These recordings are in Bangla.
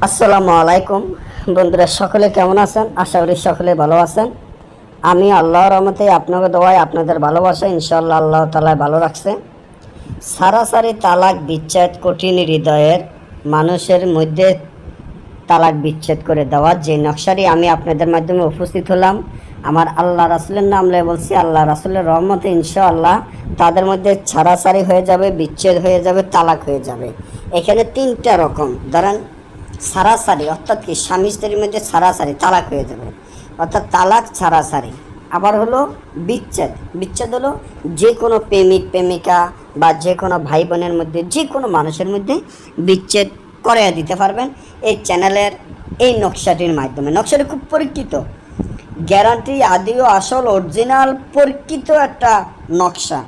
আসসালামু আলাইকুম বন্ধুরা, সকলে কেমন আছেন? আশা করি সকলে ভালো আছেন। আমি আল্লাহর রহমতে আপনাকে দোয়ায় আপনাদের ভালোবাসা ইনশাআল্লাহ আল্লাহ তাআলা ভালো রাখছে। সারাসারি তালাক বিচ্ছেদ কঠিন হৃদয়ের মানুষের মধ্যে তালাক বিচ্ছেদ করে দেওয়ার যে নকশাটি আমি আপনাদের মাধ্যমে উপস্থিত হলাম, আমার আল্লাহ রাসূলের নাম লয়ে বলছি, আল্লাহ রাসূলের রহমতে ইনশাআল্লাহ তাদের মধ্যে ছাড়াছাড়ি হয়ে যাবে, বিচ্ছেদ হয়ে যাবে, তালাক হয়ে যাবে। এখানে তিনটা রকম ধরেন ছাড়াছাড়ি, অর্থাৎ কি স্বামী স্ত্রীর মধ্যে ছাড়াছাড়ি তালাক হয়ে যাবে, অর্থাৎ তালাক ছাড়াছাড়ি। আবার হলো বিচ্ছেদ। বিচ্ছেদ হলো যে কোনো প্রেমিক প্রেমিকা বা যে কোনো ভাই বোনের মধ্যে, যে কোনো মানুষের মধ্যে বিচ্ছেদ করে দিতে পারবেন এই চ্যানেলের এই নকশাটির মাধ্যমে। নকশাটি খুব পরীক্ষিত, গ্যারান্টি আদি ও আসল অরিজিনাল পরীক্ষিত একটা নকশা,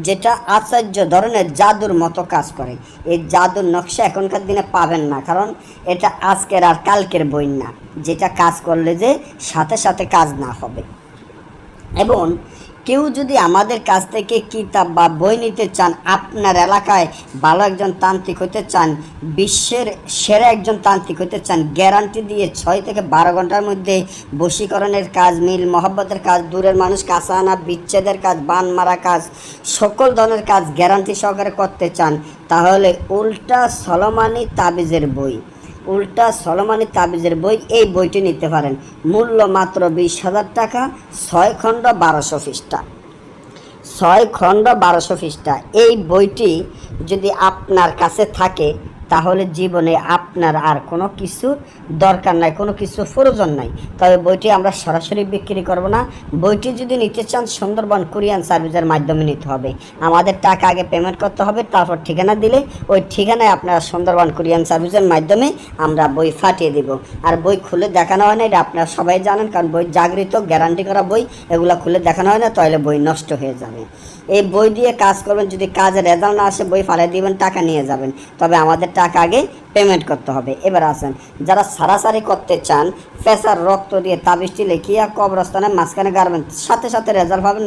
যেটা আশ্চর্য ধরনের জাদুর মতো কাজ করে। এই জাদুর নকশা এখনকার দিনে পাবেন না, কারণ এটা আজকের আর কালকের বই না, যেটা কাজ করলে যে সাথে সাথে কাজ না হবে। এবং কেউ যদি আমাদের কাছ থেকে কিতাব বা বই নিতে চান, আপনার এলাকায় ভালো একজন তান্ত্রিক হতে চান, বিশ্বের সেরা একজন তান্ত্রিক হতে চান, গ্যারান্টি দিয়ে 6 থেকে 12 ঘন্টার মধ্যে বশীকরণের কাজ, মিল মহব্বতের কাজ, দূরের মানুষ কাছে আনা, বিচ্ছেদের কাজ, বান মারা কাজ, সকল ধরনের কাজ গ্যারান্টি সহকারে করতে চান, তাহলে উল্টা সলমানি তাবিজের বই, উল্টা সলমানি তাবিজের বই, এই বইটি নিতে পারেন। মূল্য মাত্র 20,000 টাকা, 6 খণ্ড 1200 পৃষ্ঠা, 6 খণ্ড 1200 পৃষ্ঠা। এই বইটি যদি আপনার কাছে থাকে তাহলে জীবনে আপনার আর কোনো কিছুর দরকার নাই, কোনো কিছু প্রয়োজন নাই। তবে বইটি আমরা সরাসরি বিক্রি করব না। বইটি যদি নিতে চান সুন্দরবন কুরিয়ান সার্ভিসের মাধ্যমে নিতে হবে। আমাদের টাকা আগে পেমেন্ট করতে হবে, তারপর ঠিকানা দিলে ওই ঠিকানায় আপনারা সুন্দরবন কুরিয়ান সার্ভিসের মাধ্যমে আমরা বই ফাটিয়ে দেব। আর বই খুলে দেখানো হয় না, এটা আপনারা সবাই জানেন, কারণ বই জাগৃত গ্যারান্টি করা বই, এগুলো খুলে দেখানো হয় না, তাহলে বই নষ্ট হয়ে যাবে। এই বই দিয়ে কাজ করবেন, যদি কাজের রেজাল্ট না আসে বই ফালিয়ে দিবেন, টাকা নিয়ে যাবেন, তবে আমাদের টাকা আগে পেমেন্ট করতে হবে। এবার আসেন, যারা সারাসারি করতে চান, ফেসার রক্ত দিয়ে তাবিজটি লিখিয়া কবরস্থানের মাঝখানে গাড়বেন, সাথে সাথে রেজাল্ট পাবেন।